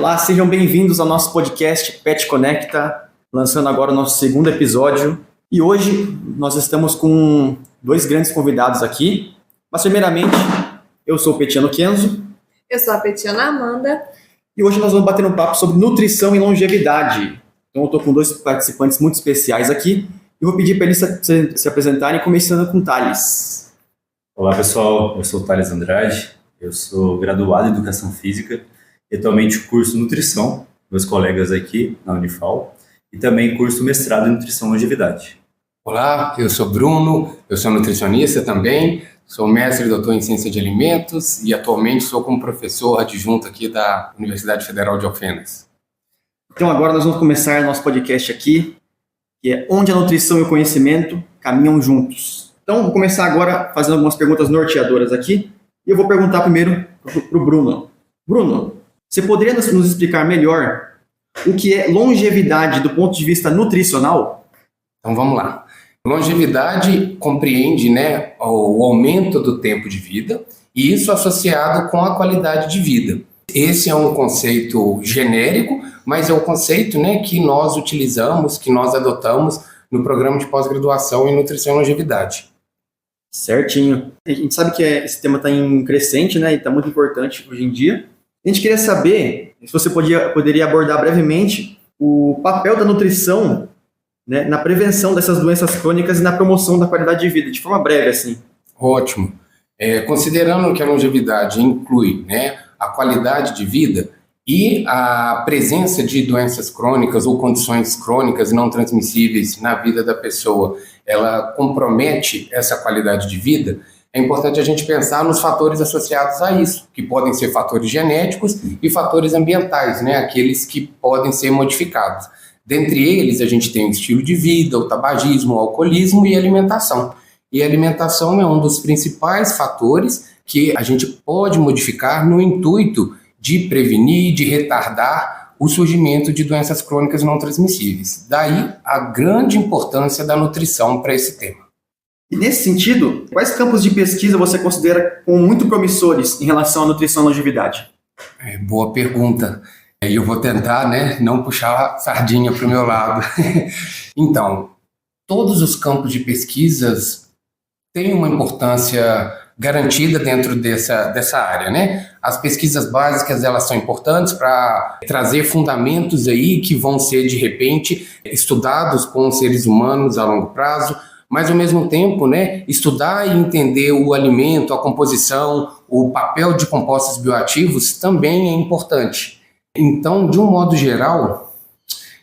Olá, sejam bem-vindos ao nosso podcast Pet Conecta, lançando agora o nosso segundo episódio. E hoje nós estamos com dois grandes convidados aqui. Mas primeiramente, eu sou o Petiano Kenzo. Eu sou a Petiana Amanda. E hoje nós vamos bater um papo sobre nutrição e longevidade. Então eu estou com dois participantes muito especiais aqui. E vou pedir para eles se apresentarem, começando com o Thales. Olá pessoal, eu sou o Thales Andrade, eu sou graduado em Educação Física, atualmente curso Nutrição, meus colegas aqui na Unifal, e também curso Mestrado em Nutrição e Longevidade. Olá, eu sou Bruno, eu sou nutricionista também, sou mestre e doutor em Ciência de Alimentos e atualmente sou como professor adjunto aqui da Universidade Federal de Alfenas. Então agora nós vamos começar nosso podcast aqui, que é Onde a Nutrição e o Conhecimento Caminham Juntos. Então vou começar agora fazendo algumas perguntas norteadoras aqui, e eu vou perguntar primeiro para o Bruno. Bruno, você poderia nos explicar melhor o que é longevidade do ponto de vista nutricional? Então vamos lá. Longevidade compreende, o aumento do tempo de vida e isso associado com a qualidade de vida. Esse é um conceito genérico, mas é o conceito que nós utilizamos, que nós adotamos no programa de pós-graduação em Nutrição e Longevidade. Certinho. A gente sabe que esse tema está em crescente, e está muito importante hoje em dia. A gente queria saber se você poderia abordar brevemente o papel da nutrição, na prevenção dessas doenças crônicas e na promoção da qualidade de vida, de forma breve, assim. Ótimo. Considerando que a longevidade inclui a qualidade de vida e a presença de doenças crônicas ou condições crônicas não transmissíveis na vida da pessoa, ela compromete essa qualidade de vida, é importante a gente pensar nos fatores associados a isso, que podem ser fatores genéticos e fatores ambientais, aqueles que podem ser modificados. Dentre eles, a gente tem o estilo de vida, o tabagismo, o alcoolismo e a alimentação. E a alimentação é um dos principais fatores que a gente pode modificar no intuito de prevenir, de retardar o surgimento de doenças crônicas não transmissíveis. Daí a grande importância da nutrição para esse tema. E nesse sentido, quais campos de pesquisa você considera como muito promissores em relação à nutrição e longevidade? Boa pergunta. E eu vou tentar não puxar a sardinha para o meu lado. Então, todos os campos de pesquisas têm uma importância garantida dentro dessa área, As pesquisas básicas, elas são importantes para trazer fundamentos aí que vão ser, de repente, estudados com seres humanos a longo prazo, mas, ao mesmo tempo, estudar e entender o alimento, a composição, o papel de compostos bioativos também é importante. Então, de um modo geral,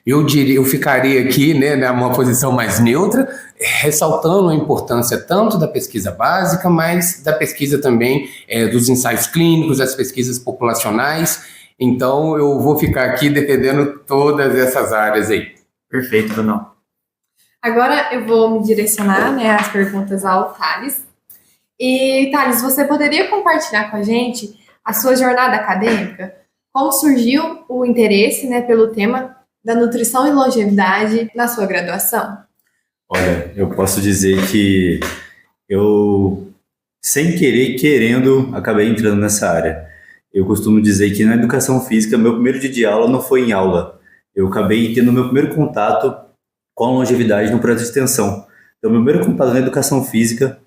eu ficaria aqui numa posição mais neutra, ressaltando a importância tanto da pesquisa básica, mas da pesquisa também dos ensaios clínicos, das pesquisas populacionais. Então, eu vou ficar aqui defendendo todas essas áreas aí. Perfeito, Bruno. Agora eu vou me direcionar as perguntas ao Thales. E, Thales, você poderia compartilhar com a gente a sua jornada acadêmica? Como surgiu o interesse pelo tema da nutrição e longevidade na sua graduação? Olha, eu posso dizer que eu, sem querer, querendo, acabei entrando nessa área. Eu costumo dizer que na educação física, meu primeiro dia de aula não foi em aula. Eu acabei tendo meu primeiro contato com a longevidade no projeto de extensão. Então, meu primeiro contato na educação física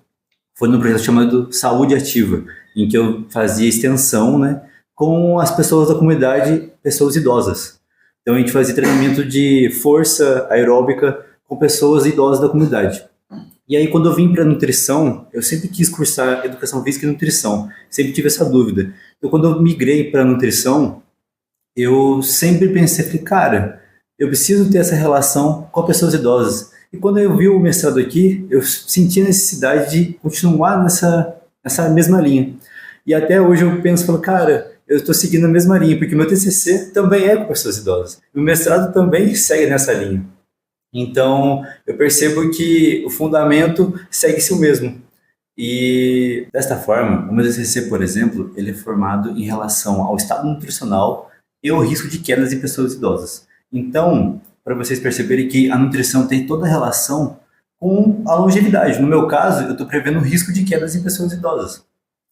foi num projeto chamado Saúde Ativa, em que eu fazia extensão, com as pessoas da comunidade, pessoas idosas. Então, a gente fazia treinamento de força aeróbica com pessoas idosas da comunidade. E aí, quando eu vim para nutrição, eu sempre quis cursar educação física e nutrição. Sempre tive essa dúvida. Então, quando eu migrei para nutrição, eu sempre pensei, cara, eu preciso ter essa relação com pessoas idosas. E quando eu vi o mestrado aqui, eu senti a necessidade de continuar nessa mesma linha. E até hoje eu penso, cara, eu estou seguindo a mesma linha, porque o meu TCC também é com pessoas idosas. O mestrado também segue nessa linha. Então, eu percebo que o fundamento segue-se o mesmo. E, desta forma, o meu TCC, por exemplo, ele é formado em relação ao estado nutricional e ao risco de quedas em pessoas idosas. Então, para vocês perceberem que a nutrição tem toda a relação com a longevidade. No meu caso, eu estou prevendo o risco de quedas em pessoas idosas.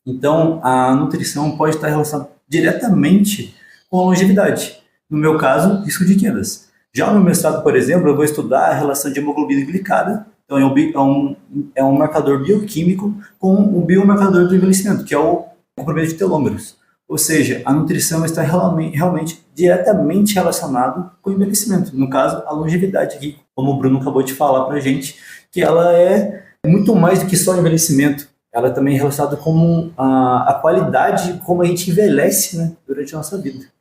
Então, a nutrição pode estar relacionada diretamente com com a longevidade. No meu caso, risco de quedas. Já no mestrado, por exemplo, eu vou estudar a relação de hemoglobina glicada. Então, é um marcador bioquímico com um biomarcador do envelhecimento, que é o comprimento de telômeros. Ou seja, a nutrição está realmente diretamente relacionada com o envelhecimento. No caso, a longevidade aqui, como o Bruno acabou de falar para a gente, que ela é muito mais do que só envelhecimento. Ela também é relacionada com a qualidade, como a gente envelhece, né, durante a nossa vida.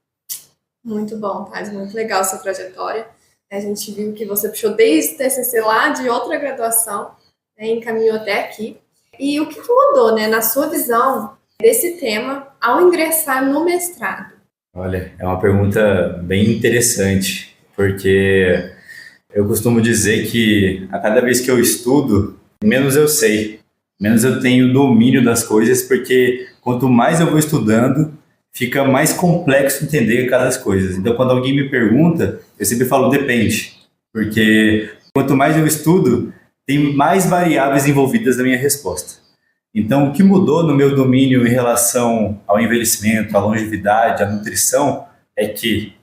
Muito bom, Thales, muito legal a sua trajetória. A gente viu que você puxou desde o TCC lá, de outra graduação, né, encaminhou até aqui. E o que mudou, né, na sua visão desse tema ao ingressar no mestrado? Olha, é uma pergunta bem interessante, porque eu costumo dizer que a cada vez que eu estudo, menos eu sei, menos eu tenho domínio das coisas, porque quanto mais eu vou estudando, fica mais complexo entender cada coisa. Então, quando alguém me pergunta, eu sempre falo depende, porque quanto mais eu estudo, tem mais variáveis envolvidas na minha resposta. Então, o que mudou no meu domínio em relação ao envelhecimento, à longevidade, à nutrição, é que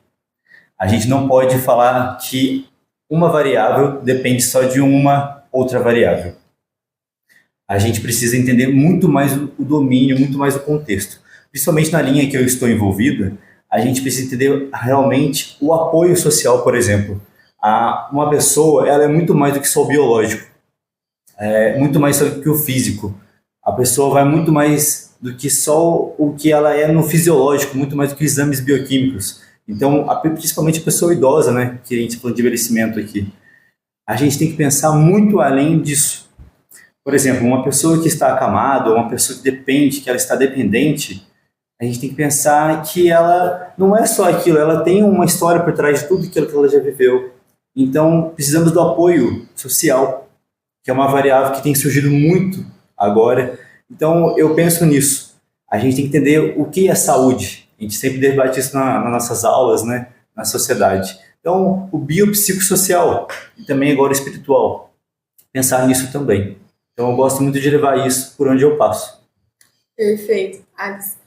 a gente não pode falar que uma variável depende só de uma outra variável. A gente precisa entender muito mais o domínio, muito mais o contexto. Principalmente na linha que eu estou envolvida, a gente precisa entender realmente o apoio social, por exemplo. Uma pessoa, ela é muito mais do que só o biológico, muito mais do que o físico. A pessoa vai muito mais do que só o que ela é no fisiológico, muito mais do que exames bioquímicos. Então, principalmente a pessoa idosa, né, que a gente falou de envelhecimento aqui, a gente tem que pensar muito além disso. Por exemplo, uma pessoa que está acamada, ou uma pessoa que depende, que ela está dependente, a gente tem que pensar que ela não é só aquilo, ela tem uma história por trás de tudo aquilo que ela já viveu. Então, precisamos do apoio social, que é uma variável que tem surgido muito agora. Então, eu penso nisso. A gente tem que entender o que é saúde. A gente sempre debate isso nas nossas aulas, né, na sociedade. Então, o biopsicossocial e também agora o espiritual. Pensar nisso também. Então, eu gosto muito de levar isso por onde eu passo. Perfeito, Thales.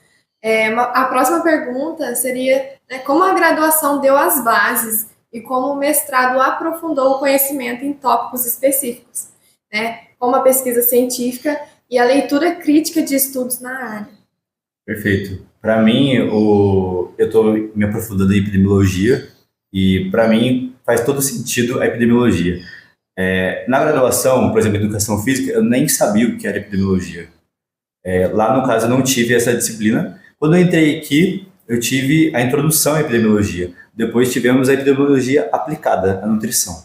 A próxima pergunta seria, né, como a graduação deu as bases e como o mestrado aprofundou o conhecimento em tópicos específicos, né, como a pesquisa científica e a leitura crítica de estudos na área. Perfeito. Para mim, eu estou me aprofundando em epidemiologia e, para mim, faz todo sentido a epidemiologia. Na graduação, por exemplo, em educação física, eu nem sabia o que era epidemiologia. Lá, no caso, eu não tive essa disciplina. Quando eu entrei aqui, eu tive a introdução à epidemiologia. Depois tivemos a epidemiologia aplicada à nutrição.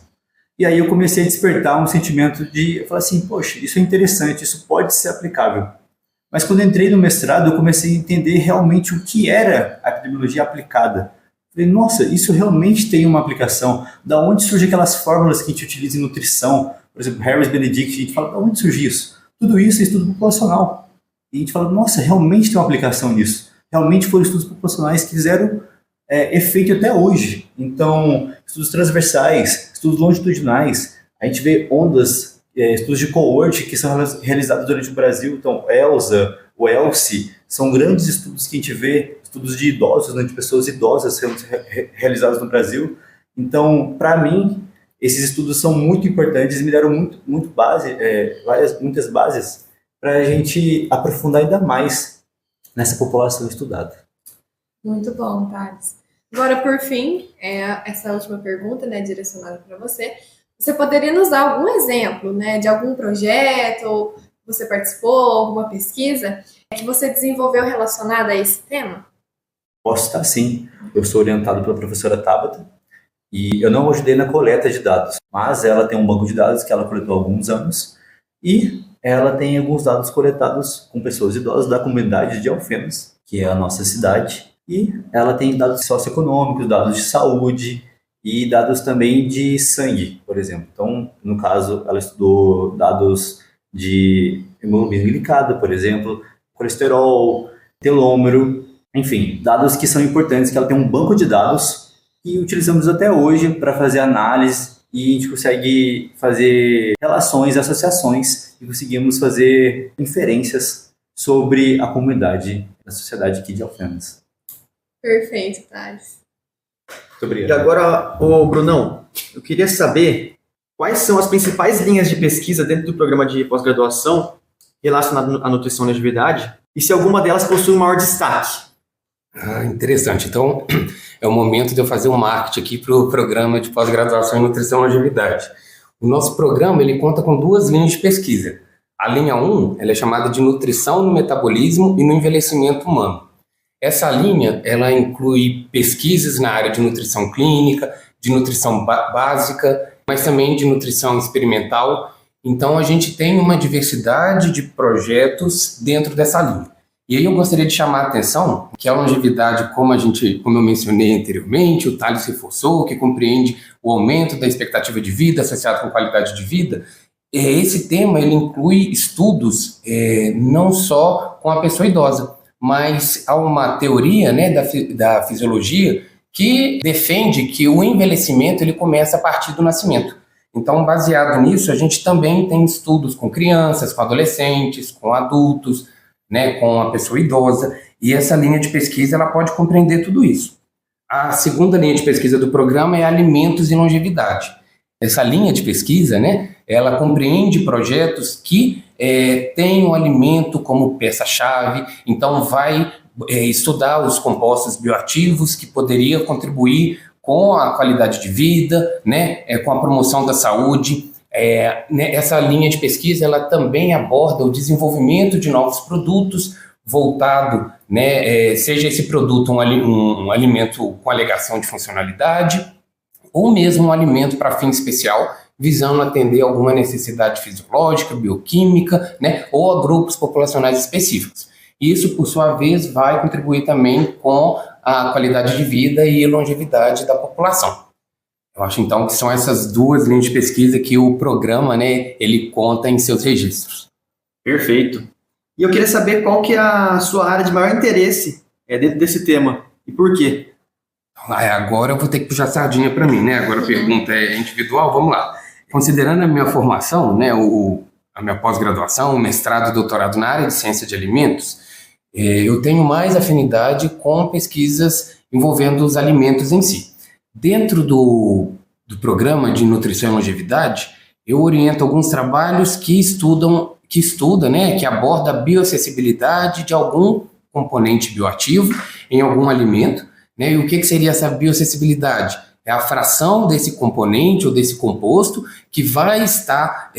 E aí eu comecei a despertar um sentimento de, eu falei assim, poxa, isso é interessante, isso pode ser aplicável. Mas quando eu entrei no mestrado, eu comecei a entender realmente o que era a epidemiologia aplicada. Falei, nossa, isso realmente tem uma aplicação. Da onde surgem aquelas fórmulas que a gente utiliza em nutrição? Por exemplo, Harris Benedict, a gente fala, da onde surge isso? Tudo isso é estudo populacional. E a gente fala, nossa, realmente tem uma aplicação nisso. Realmente foram estudos populacionais que fizeram efeito até hoje. Então, estudos transversais, estudos longitudinais, a gente vê ondas, estudos de coorte que são realizados durante o Brasil. Então, ELSA, o ELSI, são grandes estudos que a gente vê, estudos de idosos, né, de pessoas idosas sendo realizados no Brasil. Então, para mim, esses estudos são muito importantes e me deram muito base, muitas bases para a gente aprofundar ainda mais nessa população estudada. Muito bom, Thales. Agora, por fim, essa última pergunta, né, direcionada para você. Você poderia nos dar algum exemplo, né, de algum projeto, ou você participou, alguma pesquisa que você desenvolveu relacionada a esse tema? Posso estar sim. Eu sou orientado pela professora Tabata e eu não ajudei na coleta de dados, mas ela tem um banco de dados que ela coletou há alguns anos e ela tem alguns dados coletados com pessoas idosas da comunidade de Alfenas, que é a nossa cidade, e ela tem dados socioeconômicos, dados de saúde e dados também de sangue, por exemplo. Então, no caso, ela estudou dados de hemoglobina glicada, por exemplo, colesterol, telômero, enfim, dados que são importantes, que ela tem um banco de dados e utilizamos até hoje para fazer análise e a gente consegue fazer relações, associações e conseguimos fazer inferências sobre a comunidade, a sociedade aqui de Alfenas. Perfeito, Thales. Muito obrigado. E agora, ô Brunão, eu queria saber quais são as principais linhas de pesquisa dentro do programa de pós-graduação relacionado à nutrição e longevidade e se alguma delas possui um maior destaque. Interessante. Então, é o momento de eu fazer um marketing aqui para o programa de pós-graduação em nutrição e longevidade. O nosso programa ele conta com 2 linhas de pesquisa. A linha 1 ela é chamada de nutrição no metabolismo e no envelhecimento humano. Essa linha ela inclui pesquisas na área de nutrição clínica, de nutrição básica, mas também de nutrição experimental. Então, a gente tem uma diversidade de projetos dentro dessa linha. E aí eu gostaria de chamar a atenção que a longevidade, como eu mencionei anteriormente, o Thales reforçou, que compreende o aumento da expectativa de vida associado com qualidade de vida, esse tema ele inclui estudos não só com a pessoa idosa, mas há uma teoria, né, da fisiologia que defende que o envelhecimento ele começa a partir do nascimento. Então, baseado nisso, a gente também tem estudos com crianças, com adolescentes, com adultos, né, com a pessoa idosa, e essa linha de pesquisa ela pode compreender tudo isso. A segunda linha de pesquisa do programa é alimentos e longevidade. Essa linha de pesquisa, né, ela compreende projetos que têm o alimento como peça-chave, então vai estudar os compostos bioativos que poderiam contribuir com a qualidade de vida, né, com a promoção da saúde. Essa linha de pesquisa ela também aborda o desenvolvimento de novos produtos voltado, né, seja esse produto um alimento com alegação de funcionalidade ou mesmo um alimento para fim especial, visando atender alguma necessidade fisiológica, bioquímica, né, ou a grupos populacionais específicos. Isso, por sua vez, vai contribuir também com a qualidade de vida e longevidade da população. Eu acho, então, que são essas 2 linhas de pesquisa que o programa, né, ele conta em seus registros. Perfeito. E eu queria saber qual que é a sua área de maior interesse dentro desse tema e por quê? Agora eu vou ter que puxar sardinha para mim, né? Agora a pergunta é individual, vamos lá. Considerando a minha formação, né, a minha pós-graduação, o mestrado e doutorado na área de ciência de alimentos, eu tenho mais afinidade com pesquisas envolvendo os alimentos em si. Dentro do programa de nutrição e longevidade, eu oriento alguns trabalhos que aborda a bioacessibilidade de algum componente bioativo em algum alimento, né? E o que seria essa bioacessibilidade? É a fração desse componente ou desse composto que vai estar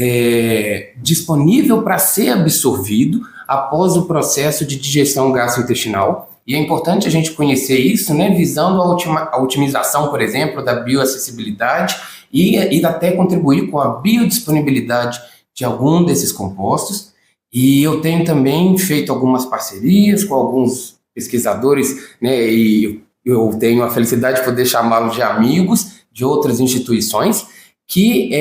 disponível para ser absorvido após o processo de digestão gastrointestinal. E é importante a gente conhecer isso, né, visando a otimização, por exemplo, da bioacessibilidade e até contribuir com a biodisponibilidade de algum desses compostos. E eu tenho também feito algumas parcerias com alguns pesquisadores, né, e eu tenho a felicidade de poder chamá-los de amigos de outras instituições que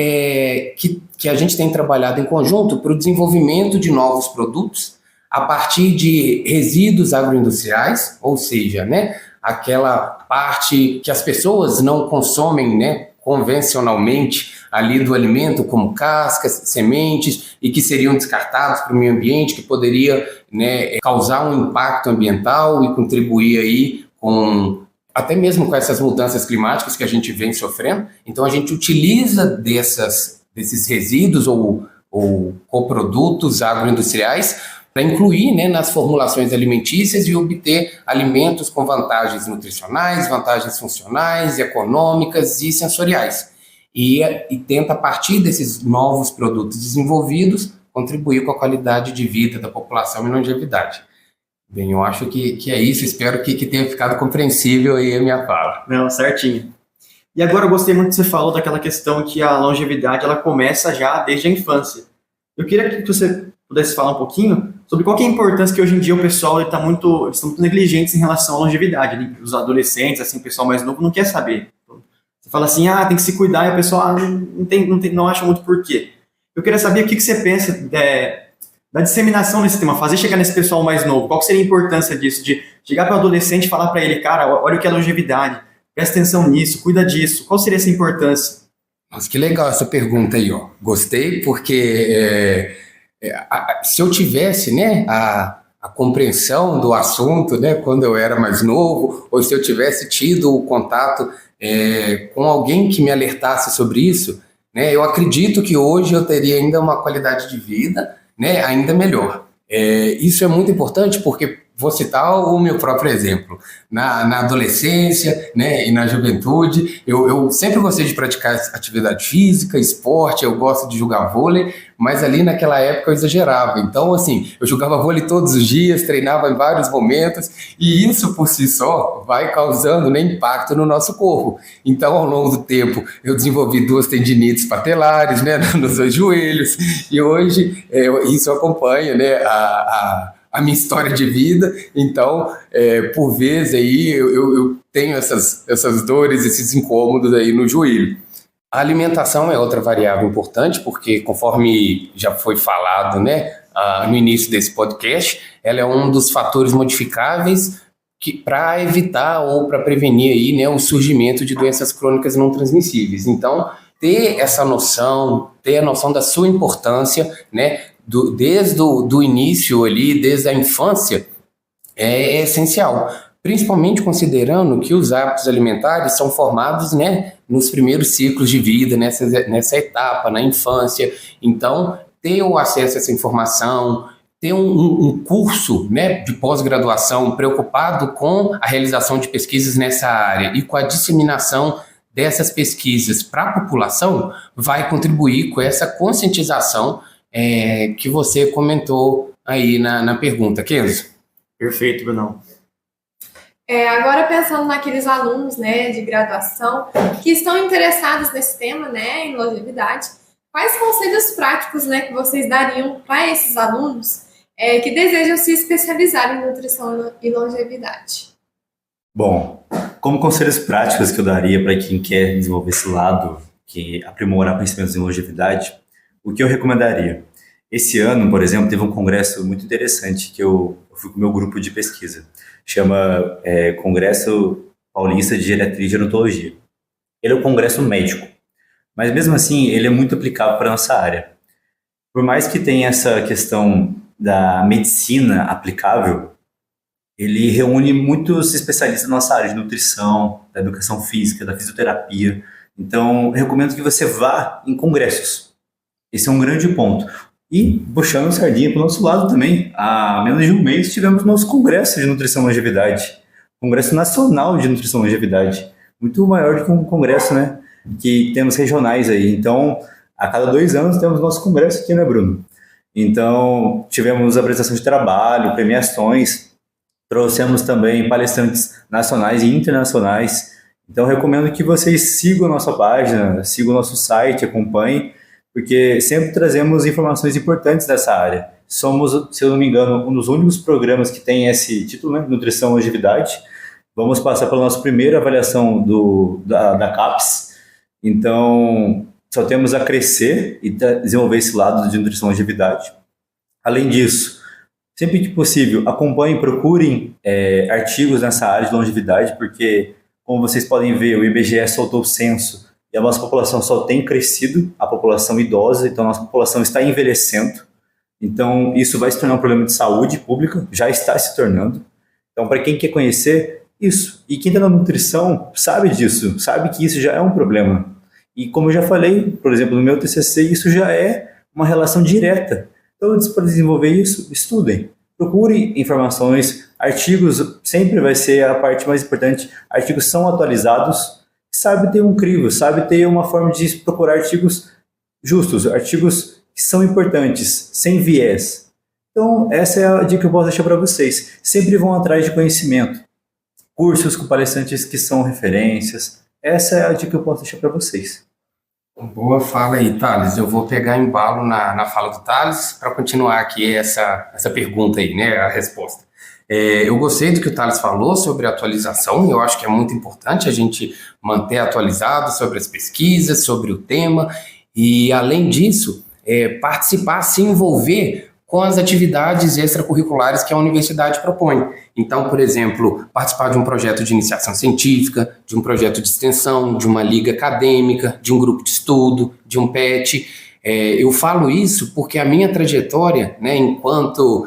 a gente tem trabalhado em conjunto para o desenvolvimento de novos produtos a partir de resíduos agroindustriais, ou seja, né, aquela parte que as pessoas não consomem, né, convencionalmente ali do alimento, como cascas, sementes, e que seriam descartados para o meio ambiente, que poderia, né, causar um impacto ambiental e contribuir aí até mesmo com essas mudanças climáticas que a gente vem sofrendo. Então a gente utiliza desses resíduos ou coprodutos agroindustriais para incluir, né, nas formulações alimentícias e obter alimentos com vantagens nutricionais, vantagens funcionais, econômicas e sensoriais. E tenta, a partir desses novos produtos desenvolvidos, contribuir com a qualidade de vida da população e longevidade. Bem, eu acho que é isso. Espero que tenha ficado compreensível aí a minha fala. Não, certinho. E agora eu gostei muito que você falou daquela questão que a longevidade ela começa já desde a infância. Eu queria que você pudesse falar um pouquinho sobre qual que é a importância que hoje em dia o pessoal eles estão muito negligentes em relação à longevidade. Né? Os adolescentes, assim, o pessoal mais novo não quer saber. Você fala assim, tem que se cuidar, e o pessoal não acha muito porquê. Eu queria saber o que você pensa da disseminação desse tema, fazer chegar nesse pessoal mais novo. Qual que seria a importância disso? De chegar para o adolescente e falar para ele, cara, olha o que é longevidade, presta atenção nisso, cuida disso. Qual seria essa importância? Nossa, que legal essa pergunta aí, ó. Gostei, porque se eu tivesse, né, a compreensão do assunto, né, quando eu era mais novo, ou se eu tivesse tido o contato com alguém que me alertasse sobre isso, né, eu acredito que hoje eu teria ainda uma qualidade de vida, né, ainda melhor. Isso é muito importante porque vou citar o meu próprio exemplo. Na adolescência, né, e na juventude, eu sempre gostei de praticar atividade física, esporte, eu gosto de jogar vôlei, mas ali naquela época eu exagerava. Então, assim, eu jogava vôlei todos os dias, treinava em vários momentos, e isso por si só vai causando, né, impacto no nosso corpo. Então, ao longo do tempo, eu desenvolvi 2 tendinites patelares, né, nos 2 joelhos, e hoje isso acompanha, né, a minha história de vida. Então, por vezes aí eu tenho essas dores, esses incômodos aí no joelho. A alimentação é outra variável importante, porque conforme já foi falado, né, no início desse podcast, ela é um dos fatores modificáveis para evitar ou para prevenir aí, né, o surgimento de doenças crônicas não transmissíveis. Então, ter essa noção, ter a noção da sua importância, né, desde o início ali, desde a infância, é essencial. Principalmente considerando que os hábitos alimentares são formados, né, nos primeiros ciclos de vida, nessa etapa, na infância. Então, ter o acesso a essa informação, ter um curso, né, de pós-graduação preocupado com a realização de pesquisas nessa área e com a disseminação dessas pesquisas para a população, vai contribuir com essa conscientização que você comentou aí na pergunta, Kenzo. Perfeito, Brunão. Agora pensando naqueles alunos, né, de graduação que estão interessados nesse tema, né, em longevidade, quais conselhos práticos, né, que vocês dariam para esses alunos que desejam se especializar em nutrição e longevidade? Bom, como conselhos práticos que eu daria para quem quer desenvolver esse lado, que aprimorar conhecimentos em longevidade, o que eu recomendaria? Esse ano, por exemplo, teve um congresso muito interessante que eu fui com o meu grupo de pesquisa. Chama Congresso Paulista de Geriatria e Gerontologia. Ele é um congresso médico, mas mesmo assim ele é muito aplicável para a nossa área. Por mais que tenha essa questão da medicina aplicável, ele reúne muitos especialistas na nossa área de nutrição, da educação física, da fisioterapia. Então, eu recomendo que você vá em congressos. Esse é um grande ponto. E, puxando sardinha para o nosso lado também, há menos de um mês tivemos nosso congresso de nutrição e longevidade. Congresso Nacional de Nutrição e Longevidade. Muito maior do que um congresso, né, que temos regionais aí. Então, a cada 2 anos temos nosso congresso aqui, né, Bruno? Então, tivemos apresentação de trabalho, premiações, trouxemos também palestrantes nacionais e internacionais. Então, recomendo que vocês sigam a nossa página, sigam o nosso site, acompanhem, porque sempre trazemos informações importantes dessa área. Somos, se eu não me engano, um dos únicos programas que tem esse título, né, Nutrição e Longevidade. Vamos passar pela nossa primeira avaliação da CAPES. Então, só temos a crescer e desenvolver esse lado de nutrição e longevidade. Além disso, sempre que possível, acompanhem, procurem artigos nessa área de longevidade, porque, como vocês podem ver, o IBGE soltou o censo e a nossa população só tem crescido, a população idosa, então a nossa população está envelhecendo. Então, isso vai se tornar um problema de saúde pública, já está se tornando. Então, para quem quer conhecer isso, e quem está na nutrição sabe disso, sabe que isso já é um problema. E como eu já falei, por exemplo, no meu TCC, isso já é uma relação direta. Então, para desenvolver isso, estudem. Procurem informações, artigos, sempre vai ser a parte mais importante. Artigos são atualizados, sabe ter um crivo, sabe ter uma forma de procurar artigos justos, artigos que são importantes, sem viés. Então, essa é a dica que eu posso deixar para vocês. Sempre vão atrás de conhecimento. Cursos com palestrantes que são referências. Essa é a dica que eu posso deixar para vocês. Boa fala aí, Thales. Eu vou pegar embalo na fala do Thales para continuar aqui essa pergunta aí, né, a resposta. Eu gostei do que o Thales falou sobre a atualização. Eu acho que é muito importante a gente manter atualizado sobre as pesquisas, sobre o tema e, além disso, participar, se envolver com as atividades extracurriculares que a universidade propõe. Então, por exemplo, participar de um projeto de iniciação científica, de um projeto de extensão, de uma liga acadêmica, de um grupo de estudo, de um PET. Eu falo isso porque a minha trajetória, né, enquanto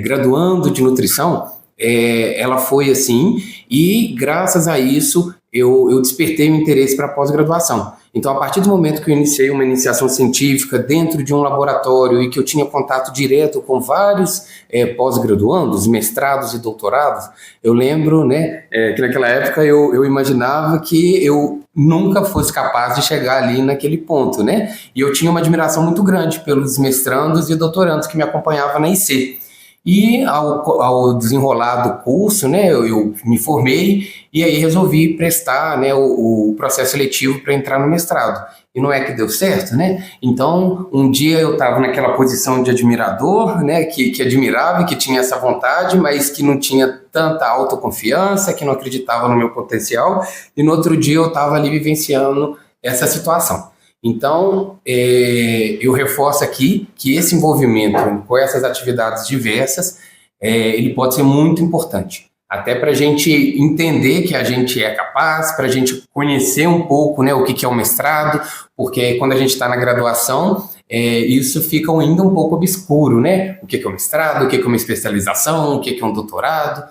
graduando de nutrição, ela foi assim, e graças a isso eu despertei o interesse para pós-graduação. Então, a partir do momento que eu iniciei uma iniciação científica dentro de um laboratório e que eu tinha contato direto com vários pós-graduandos, mestrados e doutorados, eu lembro, né, que naquela época eu imaginava que eu nunca fosse capaz de chegar ali naquele ponto, né? E eu tinha uma admiração muito grande pelos mestrandos e doutorandos que me acompanhavam na IC. E ao desenrolar do curso, né, eu me formei e aí resolvi prestar, né, o processo seletivo para entrar no mestrado. E não é que deu certo, né? Então, um dia eu estava naquela posição de admirador, né, que admirava e que tinha essa vontade, mas que não tinha tanta autoconfiança, que não acreditava no meu potencial. E no outro dia eu estava ali vivenciando essa situação. Então, eu reforço aqui que esse envolvimento com essas atividades diversas, ele pode ser muito importante. Até para a gente entender que a gente é capaz, para a gente conhecer um pouco, né, o que é o mestrado, porque quando a gente está na graduação, isso fica ainda um pouco obscuro, né? O que é o mestrado, o que é uma especialização, o que é um doutorado,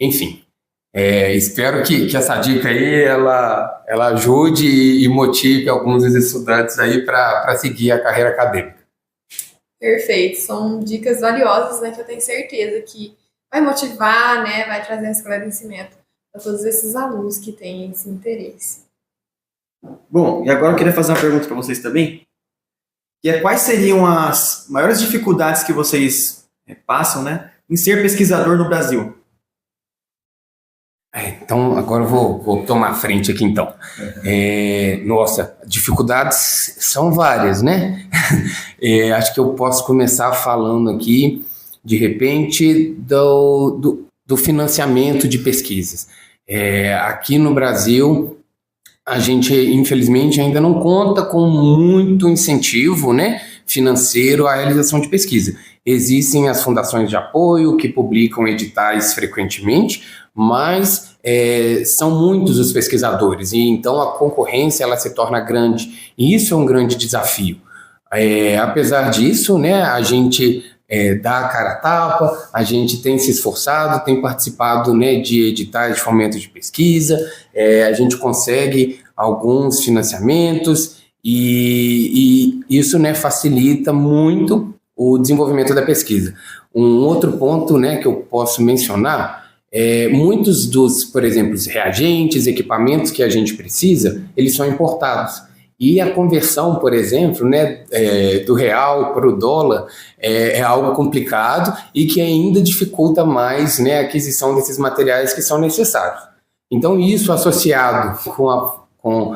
enfim. Espero que essa dica aí ela ajude e motive alguns dos estudantes aí para seguir a carreira acadêmica. Perfeito, são dicas valiosas, né, que eu tenho certeza que vai motivar, né, vai trazer esclarecimento para todos esses alunos que têm esse interesse. Bom, e agora eu queria fazer uma pergunta para vocês também, que é quais seriam as maiores dificuldades que vocês passam, né, em ser pesquisador no Brasil? Então, agora eu vou tomar a frente aqui, então. Nossa, dificuldades são várias, né? Acho que eu posso começar falando aqui, de repente, do financiamento de pesquisas. Aqui no Brasil, a gente, infelizmente, ainda não conta com muito incentivo, né, financeiro à realização de pesquisa. Existem as fundações de apoio que publicam editais frequentemente, mas são muitos os pesquisadores e então a concorrência ela se torna grande e isso é um grande desafio. Apesar disso, né, a gente dá a cara a tapa, a gente tem se esforçado, tem participado, né, de editais de fomento de pesquisa, a gente consegue alguns financiamentos e isso, né, facilita muito o desenvolvimento da pesquisa. Um outro ponto, né, que eu posso mencionar muitos dos, por exemplo, os reagentes, equipamentos que a gente precisa, eles são importados. E a conversão, por exemplo, né, do real para o dólar é algo complicado e que ainda dificulta mais, né, a aquisição desses materiais que são necessários. Então, isso associado com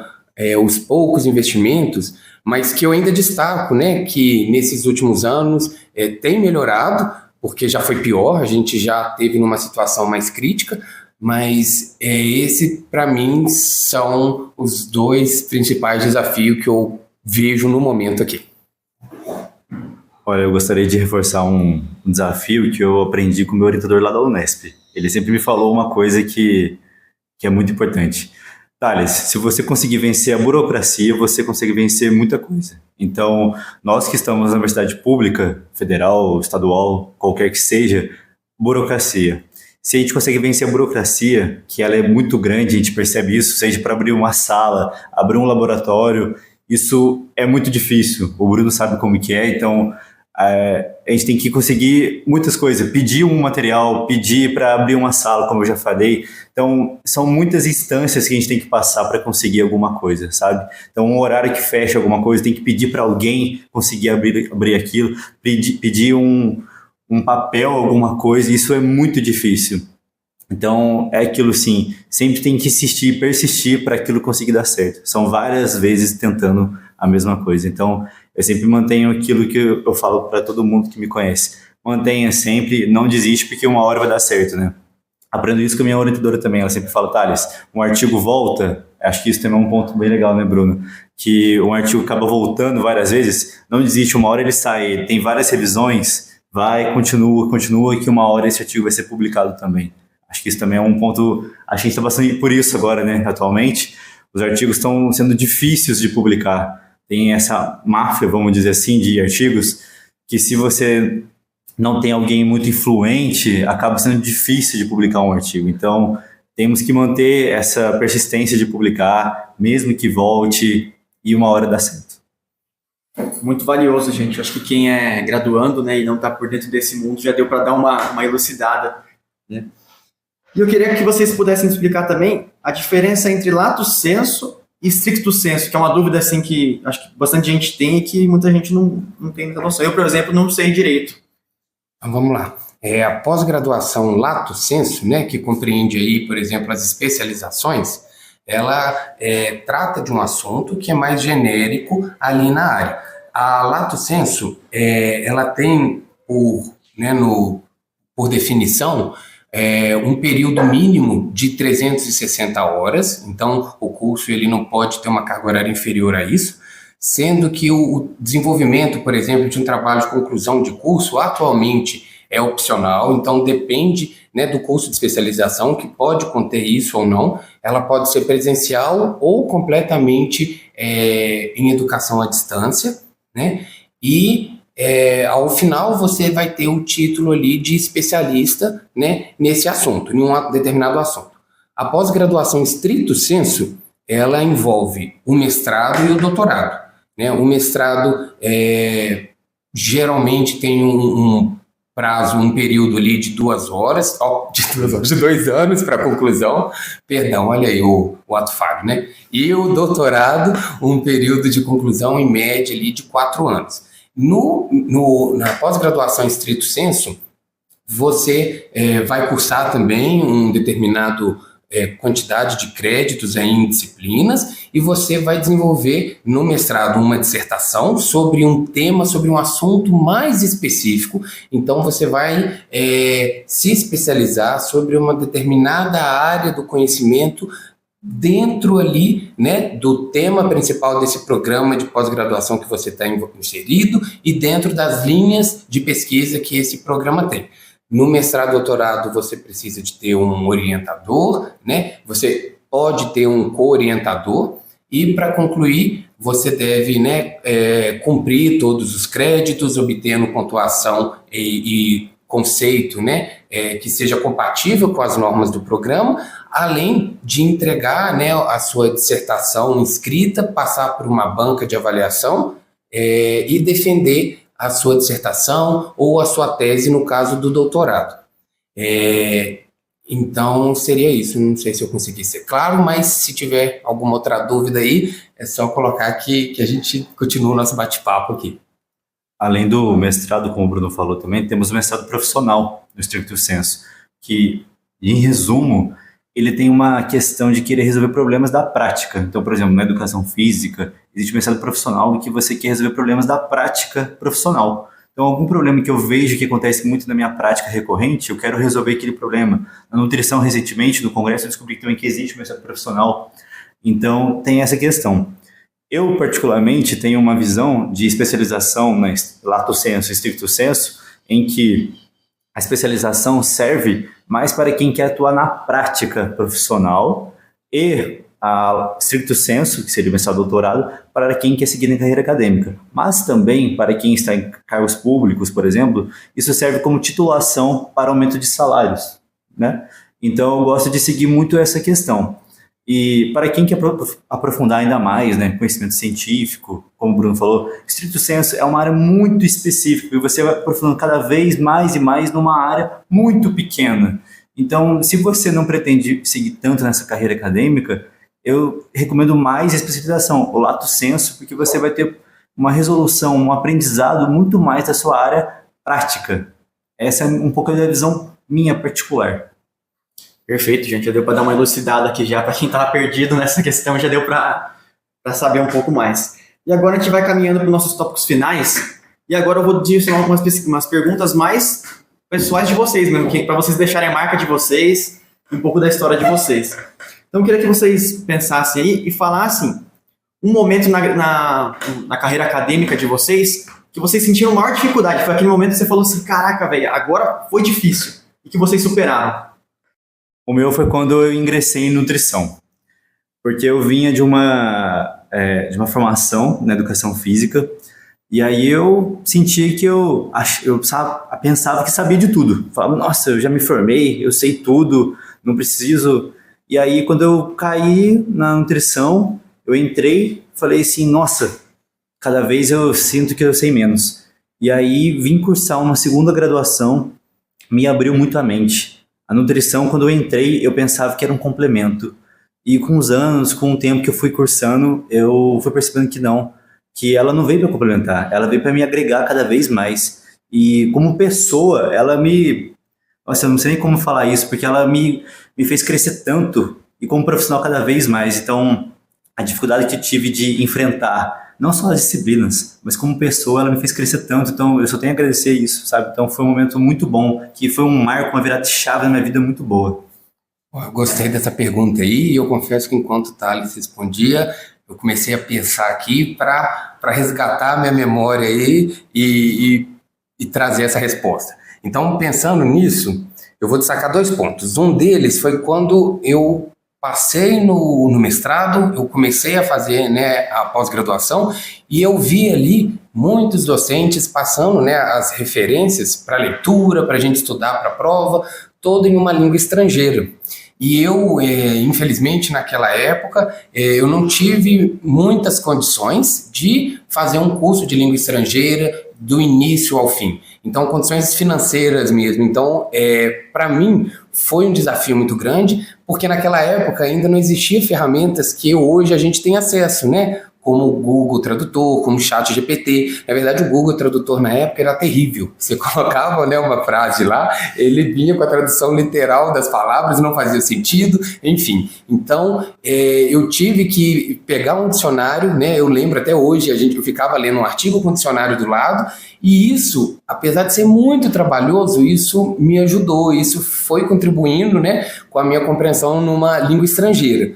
os poucos investimentos, mas que eu ainda destaco, né, que nesses últimos anos tem melhorado, porque já foi pior, a gente já teve numa situação mais crítica, mas esse, para mim, são os dois principais desafios que eu vejo no momento aqui. Olha, eu gostaria de reforçar um desafio que eu aprendi com o meu orientador lá da Unesp. Ele sempre me falou uma coisa que é muito importante. Thales, se você conseguir vencer a burocracia, você consegue vencer muita coisa. Então, nós que estamos na universidade pública, federal, estadual, qualquer que seja, burocracia. Se a gente consegue vencer a burocracia, que ela é muito grande, a gente percebe isso, seja para abrir uma sala, abrir um laboratório, isso é muito difícil. O Bruno sabe como que é, então a gente tem que conseguir muitas coisas, pedir um material, pedir para abrir uma sala, como eu já falei. Então, são muitas instâncias que a gente tem que passar para conseguir alguma coisa, sabe? Então, um horário que fecha alguma coisa, tem que pedir para alguém conseguir abrir aquilo, pedir um papel, alguma coisa, isso é muito difícil. Então, é aquilo sim, sempre tem que insistir, persistir para aquilo conseguir dar certo. São várias vezes tentando a mesma coisa. Então, eu sempre mantenho aquilo que eu falo para todo mundo que me conhece. Mantenha sempre, não desiste, porque uma hora vai dar certo, né? Aprendo isso com a minha orientadora também, ela sempre fala, Thales, um artigo volta, acho que isso também é um ponto bem legal, né, Bruno? Que um artigo acaba voltando várias vezes, não desiste, uma hora ele sai, tem várias revisões, vai, continua, que uma hora esse artigo vai ser publicado também. Acho que isso também é um ponto, a gente está passando por isso agora, né, atualmente. Os artigos estão sendo difíceis de publicar. tem essa máfia, vamos dizer assim, de artigos, que se você não tem alguém muito influente, acaba sendo difícil de publicar um artigo. Então, temos que manter essa persistência de publicar, mesmo que volte, e uma hora dá certo. Muito valioso, gente. Eu acho que quem é graduando, né, e não está por dentro desse mundo, já deu para dar uma elucidada, né? E eu queria que vocês pudessem explicar também a diferença entre lato sensu e stricto sensu, que é uma dúvida assim que acho que bastante gente tem e que muita gente não tem muita noção. Eu, por exemplo, não sei direito. Então, vamos lá. A pós-graduação lato sensu, né, que compreende aí, por exemplo, as especializações, ela trata de um assunto que é mais genérico ali na área. A lato sensu, ela tem por definição, um período mínimo de 360 horas, então o curso ele não pode ter uma carga horária inferior a isso, sendo que o desenvolvimento, por exemplo, de um trabalho de conclusão de curso atualmente é opcional, então depende, né, do curso de especialização, que pode conter isso ou não. Ela pode ser presencial ou completamente em educação à distância, né? E ao final você vai ter o título ali de especialista, né, nesse assunto, em um determinado assunto. A pós-graduação stricto sensu, ela envolve o mestrado e o doutorado, né? O mestrado geralmente tem um prazo, um período ali de 2 horas, de 2 anos para conclusão, perdão, olha aí o ato falho, né? E o doutorado, um período de conclusão em média ali de 4 anos. Na pós-graduação stricto sensu, você vai cursar também um determinado quantidade de créditos aí em disciplinas, e você vai desenvolver no mestrado uma dissertação sobre um tema, sobre um assunto mais específico. Então você vai se especializar sobre uma determinada área do conhecimento dentro ali, né, do tema principal desse programa de pós-graduação que você está inserido e dentro das linhas de pesquisa que esse programa tem. No mestrado e doutorado você precisa de ter um orientador, né? Você pode ter um co-orientador, e para concluir você deve, né, cumprir todos os créditos, obtendo pontuação e conceito, né, que seja compatível com as normas do programa, além de entregar, né, a sua dissertação escrita, passar por uma banca de avaliação e defender a sua dissertação ou a sua tese no caso do doutorado. Então seria isso, não sei se eu consegui ser claro, mas se tiver alguma outra dúvida aí, é só colocar que a gente continua o nosso bate-papo aqui. Além do mestrado, como o Bruno falou também, temos o mestrado profissional no stricto sensu, que, em resumo, ele tem uma questão de querer resolver problemas da prática. Então, por exemplo, na educação física, existe um mestrado profissional em que você quer resolver problemas da prática profissional. Então, algum problema que eu vejo que acontece muito na minha prática recorrente, eu quero resolver aquele problema. Na nutrição, recentemente, no congresso, eu descobri também que existe um mestrado profissional. Então, tem essa questão. Eu, particularmente, tenho uma visão de especialização na lato sensu e stricto sensu, em que a especialização serve mais para quem quer atuar na prática profissional, e a stricto sensu, que seria o mestrado doutorado, para quem quer seguir na carreira acadêmica. Mas também para quem está em cargos públicos, por exemplo, isso serve como titulação para aumento de salários, né? Então eu gosto de seguir muito essa questão. E para quem quer aprofundar ainda mais, né, conhecimento científico, como o Bruno falou, stricto sensu é uma área muito específica e você vai aprofundando cada vez mais e mais numa área muito pequena. Então, se você não pretende seguir tanto nessa carreira acadêmica, eu recomendo mais a especialização, o lato sensu, porque você vai ter uma resolução, um aprendizado muito mais da sua área prática. Essa é um pouco da visão minha particular. Perfeito, gente. Já deu para dar uma elucidada aqui já. Para quem estava perdido nessa questão, já deu para saber um pouco mais. E agora a gente vai caminhando para os nossos tópicos finais. E agora eu vou direcionar umas perguntas mais pessoais de vocês mesmo, para vocês deixarem a marca de vocês, um pouco da história de vocês. Então eu queria que vocês pensassem aí e falassem um momento na carreira acadêmica de vocês que vocês sentiram maior dificuldade. Foi aquele momento que você falou assim, caraca, velho, agora foi difícil. E que vocês superaram. O meu foi quando eu ingressei em nutrição, porque eu vinha de uma de uma formação na educação física, e aí eu sentia que pensava que sabia de tudo. Falava, nossa, eu já me formei, eu sei tudo, não preciso. E aí, quando eu caí na nutrição, eu entrei, falei assim, nossa, cada vez eu sinto que eu sei menos. E aí, vim cursar uma segunda graduação, me abriu muito a mente. A nutrição, quando eu entrei, eu pensava que era um complemento. E com os anos, com o tempo que eu fui cursando, eu fui percebendo que não, que ela não veio para complementar, ela veio para me agregar cada vez mais. E como pessoa, ela me... Nossa, eu não sei nem como falar isso, porque ela me fez crescer tanto, e como profissional cada vez mais. Então, a dificuldade que eu tive de enfrentar, não só as disciplinas, mas como pessoa, ela me fez crescer tanto. Então, eu só tenho a agradecer isso, sabe? Então, foi um momento muito bom, que foi um marco, uma virada de chave na minha vida muito boa. Eu gostei dessa pergunta aí, e eu confesso que enquanto o Thales respondia, eu comecei a pensar aqui para resgatar minha memória aí e trazer essa resposta. Então, pensando nisso, eu vou destacar 2 pontos. Um deles foi quando eu passei no mestrado, eu comecei a fazer, né, a pós-graduação, e eu vi ali muitos docentes passando, né, as referências para leitura, para a gente estudar para a prova, todo em uma língua estrangeira. E eu, infelizmente, naquela época, eu não tive muitas condições de fazer um curso de língua estrangeira do início ao fim. Então, condições financeiras mesmo. Então, para mim, foi um desafio muito grande, porque naquela época ainda não existiam ferramentas que hoje a gente tem acesso, né? Como o Google Tradutor, como o ChatGPT. Na verdade, o Google Tradutor na época era terrível. Você colocava, né, uma frase lá, ele vinha com a tradução literal das palavras, não fazia sentido, enfim. Então, eu tive que pegar um dicionário, né? Eu lembro até hoje, eu ficava lendo um artigo com o dicionário do lado, e isso, apesar de ser muito trabalhoso, isso me ajudou, isso foi contribuindo, né, com a minha compreensão numa língua estrangeira.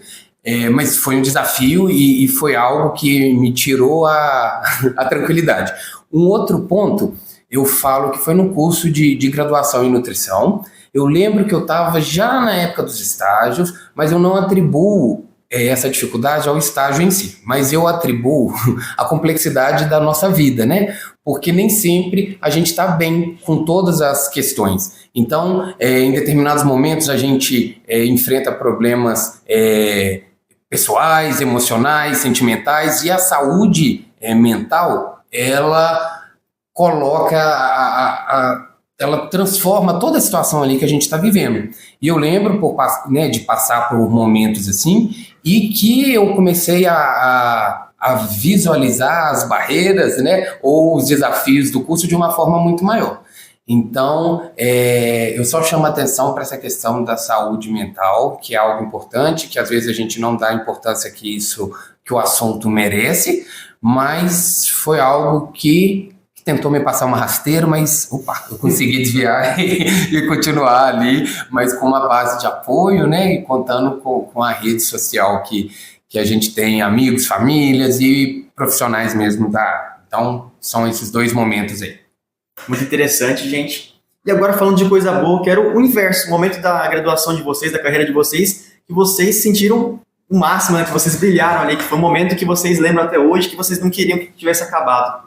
Mas foi um desafio e foi algo que me tirou a tranquilidade. Um outro ponto, eu falo que foi no curso de graduação em nutrição. Eu lembro que eu estava já na época dos estágios, mas eu não atribuo essa dificuldade ao estágio em si, mas eu atribuo a complexidade da nossa vida, né? Porque nem sempre a gente está bem com todas as questões. Então, em determinados momentos a gente enfrenta problemas pessoais, emocionais, sentimentais, e a saúde mental, ela coloca, ela transforma toda a situação ali que a gente está vivendo. E eu lembro de passar por momentos assim, e que eu comecei a visualizar as barreiras, né, ou os desafios do curso de uma forma muito maior. Então, eu só chamo a atenção para essa questão da saúde mental, que é algo importante, que às vezes a gente não dá a importância que o assunto merece, mas foi algo que tentou me passar uma rasteira, mas eu consegui desviar e continuar ali, mas com uma base de apoio, né, e contando com a rede social que a gente tem, amigos, famílias e profissionais mesmo da área. Então, são esses 2 momentos aí. Muito interessante, gente. E agora, falando de coisa boa, quero o inverso, o momento da graduação de vocês, da carreira de vocês, que vocês sentiram o máximo, né? Que vocês brilharam ali, que foi um momento que vocês lembram até hoje, que vocês não queriam que tivesse acabado.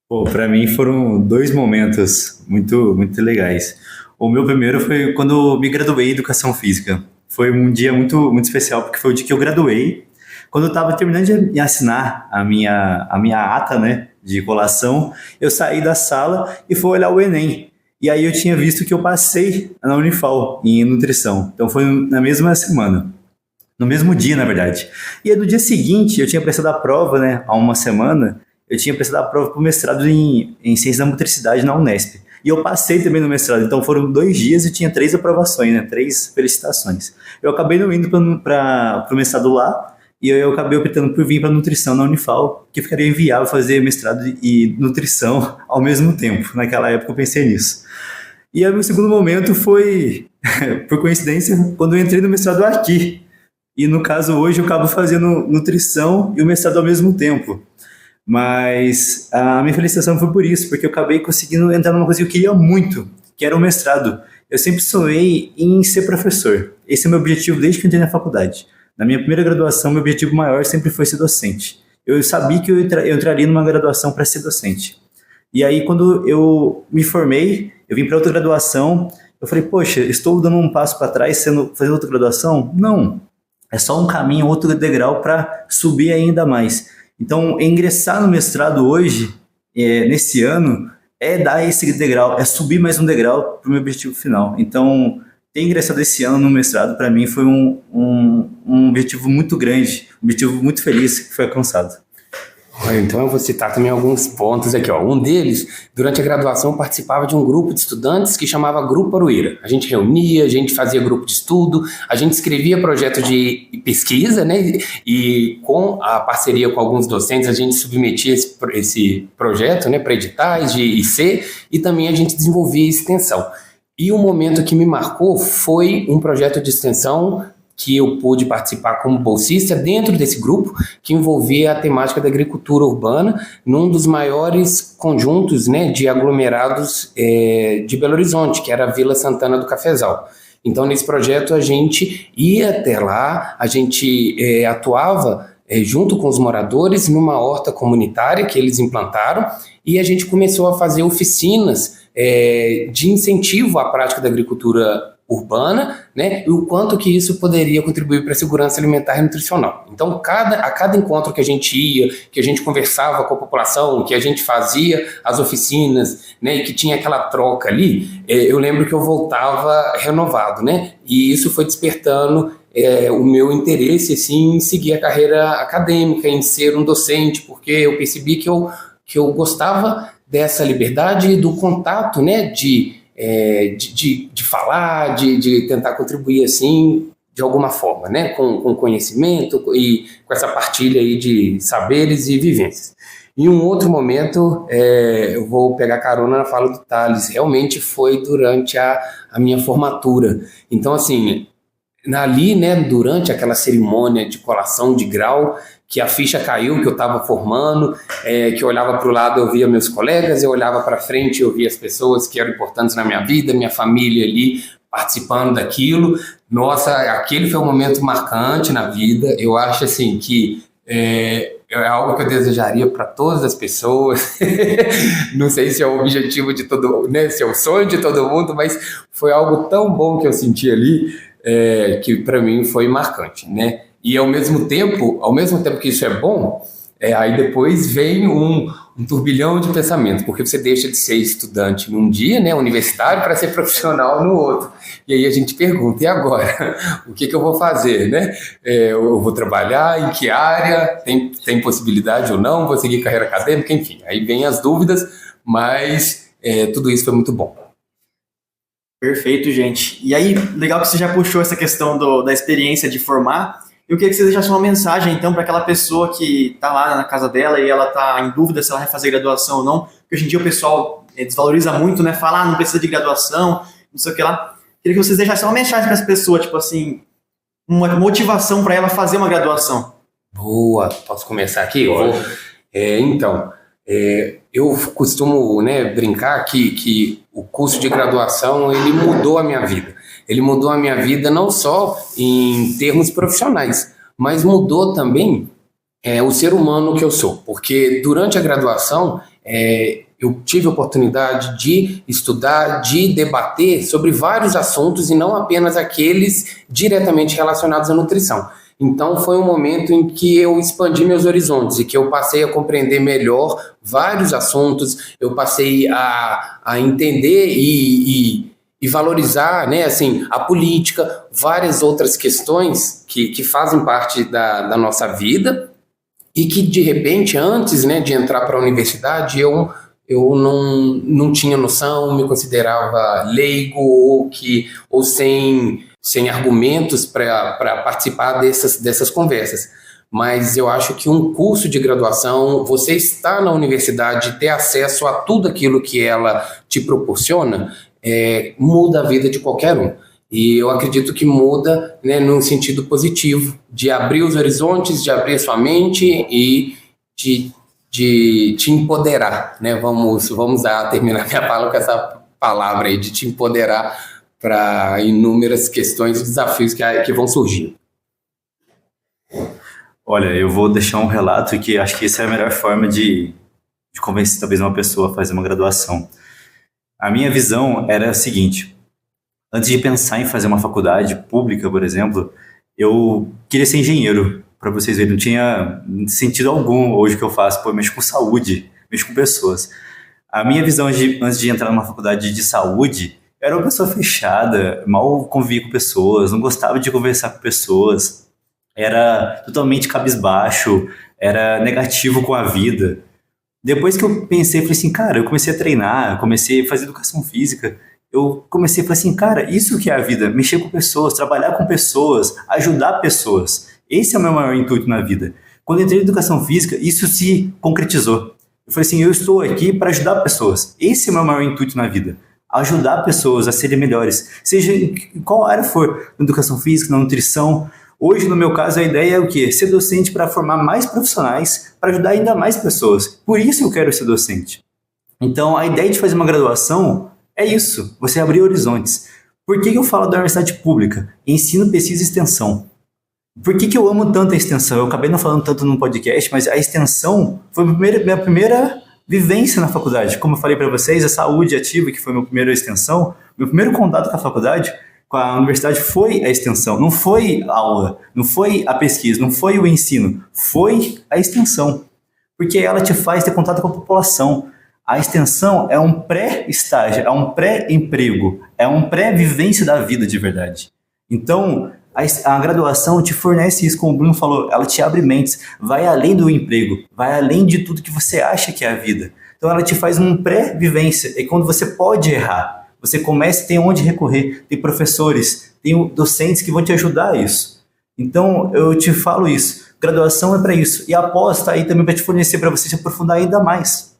Pô, para mim foram 2 momentos muito, muito legais. O meu primeiro foi quando eu me graduei em Educação Física. Foi um dia muito, muito especial, porque foi o dia que eu graduei. Quando eu estava terminando de assinar a minha ata, né, de colação, eu saí da sala e fui olhar o Enem. E aí eu tinha visto que eu passei na Unifal, em nutrição. Então foi na mesma semana. No mesmo dia, na verdade. E aí, no dia seguinte, eu tinha prestado a prova, né, há uma semana, eu tinha prestado a prova para o mestrado em Ciência da Motricidade na Unesp. E eu passei também no mestrado, então foram 2 dias e tinha 3 aprovações, né, 3 felicitações. Eu acabei não indo para o mestrado lá, e eu acabei optando por vir para nutrição na Unifal, que ficaria inviável fazer mestrado e nutrição ao mesmo tempo. Naquela época eu pensei nisso. E aí, o meu segundo momento foi, por coincidência, quando eu entrei no mestrado aqui. E no caso hoje eu acabo fazendo nutrição e o mestrado ao mesmo tempo. Mas a minha felicitação foi por isso, porque eu acabei conseguindo entrar numa coisa que eu queria muito, que era o mestrado. Eu sempre sonhei em ser professor. Esse é o meu objetivo desde que eu entrei na faculdade. Na minha primeira graduação, meu objetivo maior sempre foi ser docente. Eu sabia que eu entraria numa graduação para ser docente. E aí, quando eu me formei, eu vim para outra graduação, eu falei, poxa, estou dando um passo para trás fazendo outra graduação? Não, é só um caminho, outro degrau para subir ainda mais. Então, ingressar no mestrado hoje, nesse ano, é dar esse degrau, é subir mais um degrau para o meu objetivo final. Então, ter ingressado esse ano no mestrado, para mim, foi um objetivo muito grande, um objetivo muito feliz que foi alcançado. Então eu vou citar também alguns pontos aqui. Um deles, durante a graduação, eu participava de um grupo de estudantes que chamava Grupo Aroeira. A gente reunia, a gente fazia grupo de estudo, a gente escrevia projeto de pesquisa, né? E com a parceria com alguns docentes, a gente submetia esse projeto, né, para editais de IC, e também a gente desenvolvia extensão. E o momento que me marcou foi um projeto de extensão que eu pude participar como bolsista dentro desse grupo, que envolvia a temática da agricultura urbana, num dos maiores conjuntos, né, de aglomerados de Belo Horizonte, que era a Vila Santana do Cafezal. Então, nesse projeto, a gente ia até lá, a gente atuava junto com os moradores numa horta comunitária que eles implantaram, e a gente começou a fazer oficinas de incentivo à prática da agricultura urbana, né, e o quanto que isso poderia contribuir para a segurança alimentar e nutricional. Então, a cada encontro que a gente ia, que a gente conversava com a população, que a gente fazia as oficinas, né, e que tinha aquela troca ali, eu lembro que eu voltava renovado, né, e isso foi despertando o meu interesse, assim, em seguir a carreira acadêmica, em ser um docente, porque eu percebi que eu gostava dessa liberdade e do contato, né, de falar, de tentar contribuir assim, de alguma forma, né, com conhecimento e com essa partilha aí de saberes e vivências. Em um outro momento, eu vou pegar carona na fala do Thales, realmente foi durante a minha formatura. Então, assim, ali, né, durante aquela cerimônia de colação de grau, que a ficha caiu, que eu estava formando, que eu olhava para o lado, eu via meus colegas, eu olhava para frente, eu via as pessoas que eram importantes na minha vida, minha família ali participando daquilo. Nossa, aquele foi um momento marcante na vida. Eu acho assim que é algo que eu desejaria para todas as pessoas. Não sei se é o objetivo de todo, né, se é o sonho de todo mundo, mas foi algo tão bom que eu senti ali, que para mim foi marcante, né? E ao mesmo tempo que isso é bom, aí depois vem um turbilhão de pensamentos, porque você deixa de ser estudante num dia, né, universitário, para ser profissional no outro. E aí a gente pergunta, e agora? O que eu vou fazer, né? Eu vou trabalhar, em que área? Tem possibilidade ou não? Vou seguir carreira acadêmica? Enfim, aí vem as dúvidas, mas tudo isso foi muito bom. Perfeito, gente. E aí, legal que você já puxou essa questão da experiência de formar. Eu queria que você deixasse uma mensagem, então, para aquela pessoa que está lá na casa dela e ela está em dúvida se ela vai fazer graduação ou não. Porque hoje em dia o pessoal desvaloriza muito, né? Fala, não precisa de graduação, não sei o que lá. Queria que vocês deixassem uma mensagem para essa pessoa, tipo assim, uma motivação para ela fazer uma graduação. Boa, posso começar aqui? Eu costumo, né, brincar que o curso de graduação ele mudou a minha vida. Ele mudou a minha vida não só em termos profissionais, mas mudou também o ser humano que eu sou. Porque durante a graduação eu tive a oportunidade de estudar, de debater sobre vários assuntos e não apenas aqueles diretamente relacionados à nutrição. Então foi um momento em que eu expandi meus horizontes e que eu passei a compreender melhor vários assuntos, eu passei a entender e valorizar, né, assim, a política, várias outras questões que fazem parte da nossa vida e que, de repente, antes, né, de entrar para a universidade, eu não tinha noção, me considerava leigo ou sem argumentos para participar dessas conversas. Mas eu acho que um curso de graduação, você estar na universidade, ter acesso a tudo aquilo que ela te proporciona, muda a vida de qualquer um. E eu acredito que muda, né, num sentido positivo, de abrir os horizontes, de abrir a sua mente e de te empoderar, né? Vamos terminar minha fala com essa palavra aí, de te empoderar para inúmeras questões e desafios que vão surgir. Olha, eu vou deixar um relato que acho que essa é a melhor forma de convencer talvez uma pessoa a fazer uma graduação. A minha visão era a seguinte: antes de pensar em fazer uma faculdade pública, por exemplo, eu queria ser engenheiro. Para vocês verem, não tinha sentido algum hoje que eu faço. Pô, eu mexo com saúde, mexo com pessoas. A minha visão antes de entrar numa faculdade de saúde, era uma pessoa fechada, mal convivia com pessoas, não gostava de conversar com pessoas, era totalmente cabisbaixo, era negativo com a vida. Depois que eu pensei, falei assim, cara, eu comecei a treinar, comecei a fazer educação física, eu comecei a falar assim, cara, isso que é a vida, mexer com pessoas, trabalhar com pessoas, ajudar pessoas. Esse é o meu maior intuito na vida. Quando eu entrei em educação física, isso se concretizou. Eu falei assim, eu estou aqui para ajudar pessoas. Esse é o meu maior intuito na vida. Ajudar pessoas a serem melhores. Seja em qual área for, na educação física, na nutrição. Hoje, no meu caso, a ideia é o quê? Ser docente para formar mais profissionais, para ajudar ainda mais pessoas. Por isso eu quero ser docente. Então, a ideia de fazer uma graduação é isso, você abrir horizontes. Por que eu falo da universidade pública? Ensino, pesquisa e extensão. Por que eu amo tanto a extensão? Eu acabei não falando tanto no podcast, mas a extensão foi minha primeira vivência na faculdade. Como eu falei para vocês, a saúde ativa, que foi minha primeira extensão, meu primeiro contato com a faculdade, com a universidade, foi a extensão. Não foi a aula, não foi a pesquisa, não foi o ensino, foi a extensão. Porque ela te faz ter contato com a população. A extensão é um pré-estágio, é um pré-emprego, é um pré-vivência da vida de verdade. Então, a graduação te fornece isso, como o Bruno falou, ela te abre mentes, vai além do emprego, vai além de tudo que você acha que é a vida. Então ela te faz uma pré-vivência, e quando você pode errar, você começa, tem onde recorrer, tem professores, tem docentes que vão te ajudar a isso. Então eu te falo isso, graduação é para isso, e a pós está aí também para te fornecer, para você se aprofundar ainda mais.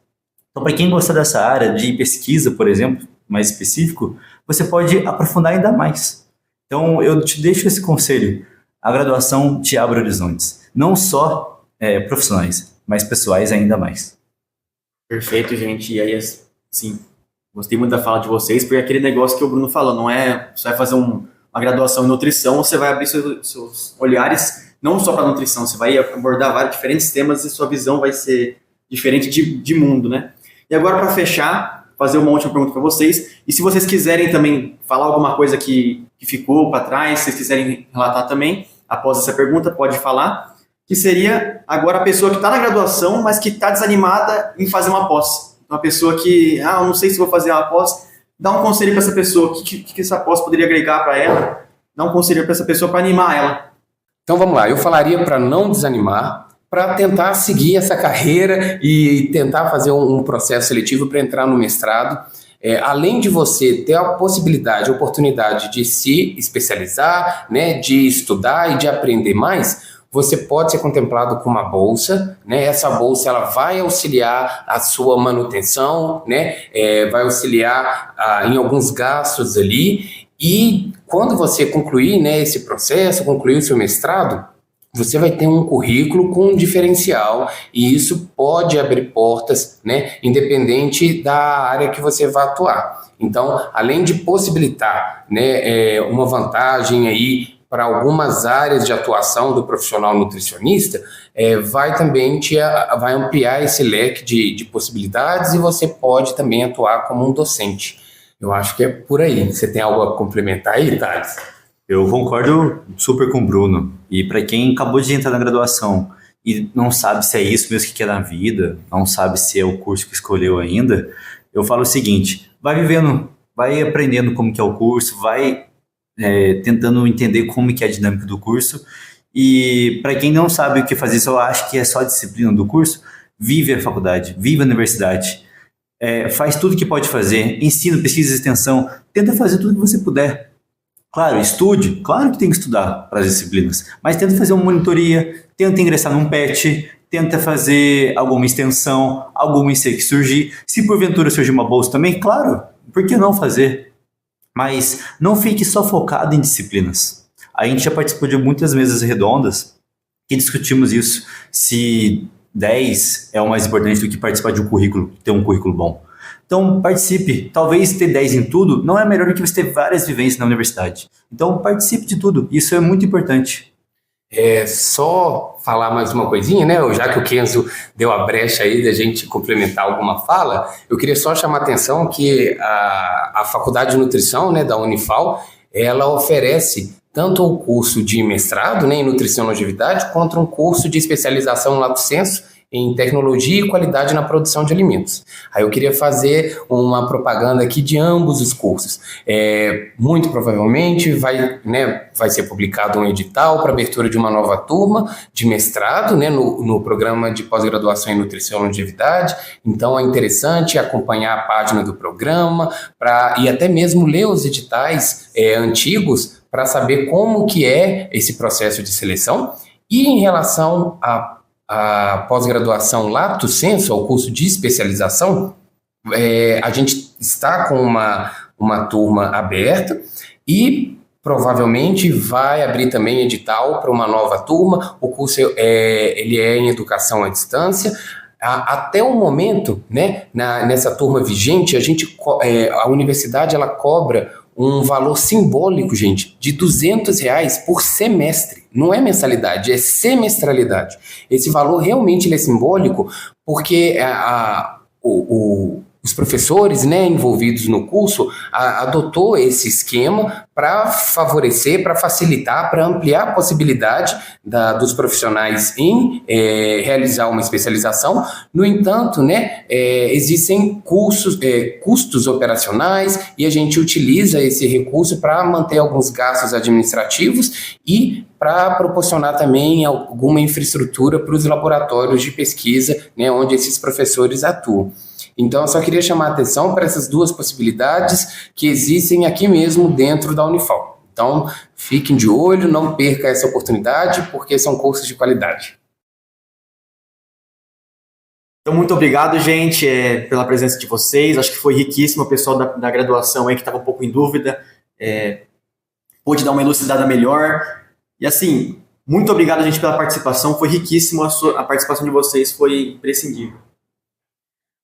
Então para quem gosta dessa área de pesquisa, por exemplo, mais específico, você pode aprofundar ainda mais. Então, eu te deixo esse conselho. A graduação te abre horizontes. Não só profissionais, mas pessoais ainda mais. Perfeito, gente. E aí, sim, gostei muito da fala de vocês, porque é aquele negócio que o Bruno falou, não é você vai fazer uma graduação em nutrição, você vai abrir seus olhares não só para nutrição, você vai abordar vários diferentes temas e sua visão vai ser diferente de mundo, né? E agora, para fechar, fazer uma última pergunta para vocês. E se vocês quiserem também falar alguma coisa que ficou para trás, se vocês quiserem relatar também, após essa pergunta, pode falar, que seria agora a pessoa que está na graduação, mas que está desanimada em fazer uma pós. Uma pessoa que, eu não sei se vou fazer uma pós, dá um conselho para essa pessoa, o que essa pós poderia agregar para ela, dá um conselho para essa pessoa para animar ela. Então vamos lá, eu falaria para não desanimar, para tentar seguir essa carreira e tentar fazer um processo seletivo para entrar no mestrado. Além de você ter a possibilidade, a oportunidade de se especializar, né, de estudar e de aprender mais, você pode ser contemplado com uma bolsa, né? Essa bolsa ela vai auxiliar a sua manutenção, né? Vai auxiliar em alguns gastos ali, e quando você concluir, né, esse processo, concluir o seu mestrado, você vai ter um currículo com um diferencial, e isso pode abrir portas, né, independente da área que você vai atuar. Então, além de possibilitar, né, uma vantagem aí para algumas áreas de atuação do profissional nutricionista, vai também vai ampliar esse leque de possibilidades, e você pode também atuar como um docente. Eu acho que é por aí. Você tem algo a complementar aí, Thales? Eu concordo super com o Bruno. E para quem acabou de entrar na graduação e não sabe se é isso mesmo que quer na vida, não sabe se é o curso que escolheu ainda, eu falo o seguinte: vai vivendo, vai aprendendo como que é o curso, vai tentando entender como que é a dinâmica do curso. E para quem não sabe o que fazer, eu acho que é só a disciplina do curso, vive a faculdade, vive a universidade. Faz tudo que pode fazer, ensino, pesquisa e extensão, tenta fazer tudo que você puder. Claro, estude, claro que tem que estudar para as disciplinas, mas tenta fazer uma monitoria, tenta ingressar num PET, tenta fazer alguma extensão, algum IC que surgir. Se porventura surgir uma bolsa também, claro, por que não fazer? Mas não fique só focado em disciplinas. A gente já participou de muitas mesas redondas que discutimos isso, se 10 é o mais importante do que participar de um currículo, ter um currículo bom. Então, participe. Talvez ter 10 em tudo não é melhor do que você ter várias vivências na universidade. Então, participe de tudo. Isso é muito importante. Só falar mais uma coisinha, né? Já que o Kenzo deu a brecha aí da gente complementar alguma fala, eu queria só chamar a atenção que a Faculdade de Nutrição, né, da Unifal, ela oferece tanto o curso de mestrado, né, em Nutrição e Longevidade, quanto um curso de especialização lato sensu em tecnologia e qualidade na produção de alimentos. Aí eu queria fazer uma propaganda aqui de ambos os cursos. Muito provavelmente vai ser publicado um edital para abertura de uma nova turma de mestrado, né, no programa de pós-graduação em Nutrição e Longevidade. Então é interessante acompanhar a página do programa e até mesmo ler os editais antigos para saber como que é esse processo de seleção. E em relação a pós-graduação lato sensu, ao curso de especialização, a gente está com uma turma aberta e provavelmente vai abrir também edital para uma nova turma. O curso ele é em educação à distância. Até o momento, né, nessa turma vigente, a universidade ela cobra um valor simbólico, gente, de R$200 por semestre. Não é mensalidade, é semestralidade. Esse valor realmente ele é simbólico porque os professores, né, envolvidos no curso adotou esse esquema para favorecer, para facilitar, para ampliar a possibilidade dos profissionais em realizar uma especialização. No entanto, né, existem custos operacionais e a gente utiliza esse recurso para manter alguns gastos administrativos e para proporcionar também alguma infraestrutura para os laboratórios de pesquisa, né, onde esses professores atuam. Então, eu só queria chamar a atenção para essas duas possibilidades que existem aqui mesmo dentro da Unifal. Então, fiquem de olho, não perca essa oportunidade, porque são cursos de qualidade. Então, muito obrigado, gente, pela presença de vocês. Acho que foi riquíssimo. O pessoal da graduação aí que estava um pouco em dúvida pôde dar uma elucidada melhor. E, assim, muito obrigado, gente, pela participação. Foi riquíssimo. A participação de vocês foi imprescindível.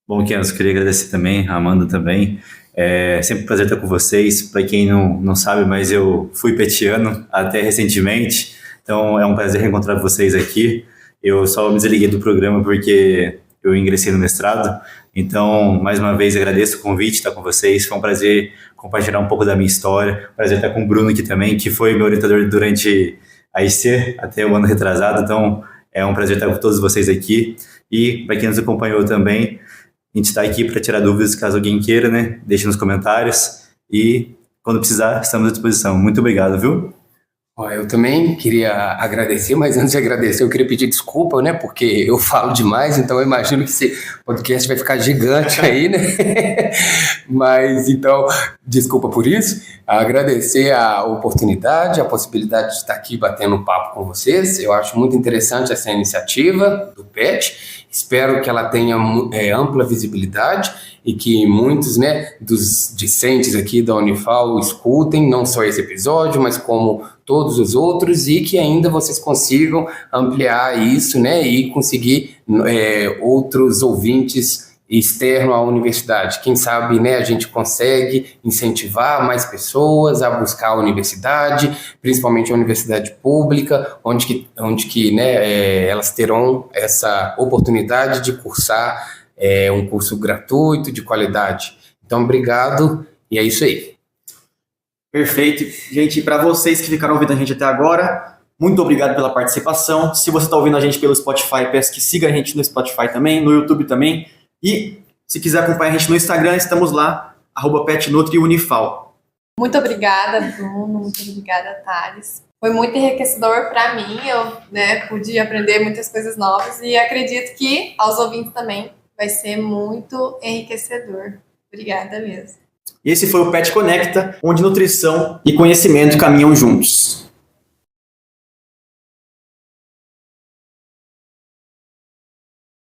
Bom, Kenzo, queria agradecer também, a Amanda também. É sempre um prazer estar com vocês. Para quem não sabe, mas eu fui petiano até recentemente, então é um prazer reencontrar vocês aqui. Eu só me desliguei do programa porque eu ingressei no mestrado, então, mais uma vez, agradeço o convite, estar com vocês. Foi um prazer compartilhar um pouco da minha história, prazer estar com o Bruno aqui também, que foi meu orientador durante a IC, até o ano retrasado, então é um prazer estar com todos vocês aqui. E para quem nos acompanhou também, a gente está aqui para tirar dúvidas, caso alguém queira, né? Deixe nos comentários e, quando precisar, estamos à disposição. Muito obrigado, viu? Eu também queria agradecer, mas antes de agradecer, eu queria pedir desculpa, né? Porque eu falo demais, então eu imagino que esse podcast vai ficar gigante aí, né? Mas, então, desculpa por isso. Agradecer a oportunidade, a possibilidade de estar aqui batendo um papo com vocês. Eu acho muito interessante essa iniciativa do PET. Espero que ela tenha ampla visibilidade e que muitos, né, dos discentes aqui da Unifal escutem não só esse episódio, mas como todos os outros, e que ainda vocês consigam ampliar isso, né, e conseguir outros ouvintes externo à universidade. Quem sabe, né, a gente consegue incentivar mais pessoas a buscar a universidade, principalmente a universidade pública, onde que né, elas terão essa oportunidade de cursar um curso gratuito, de qualidade. Então, obrigado, e é isso aí. Perfeito. Gente, para vocês que ficaram ouvindo a gente até agora, muito obrigado pela participação. Se você está ouvindo a gente pelo Spotify, peço que siga a gente no Spotify também, no YouTube também. E se quiser acompanhar a gente no Instagram, estamos lá, @petnutriunifal. Muito obrigada, Bruno. Muito obrigada, Thales. Foi muito enriquecedor para mim. Eu pude aprender muitas coisas novas e acredito que aos ouvintes também vai ser muito enriquecedor. Obrigada mesmo. Esse foi o Pet Conecta, onde nutrição e conhecimento caminham juntos.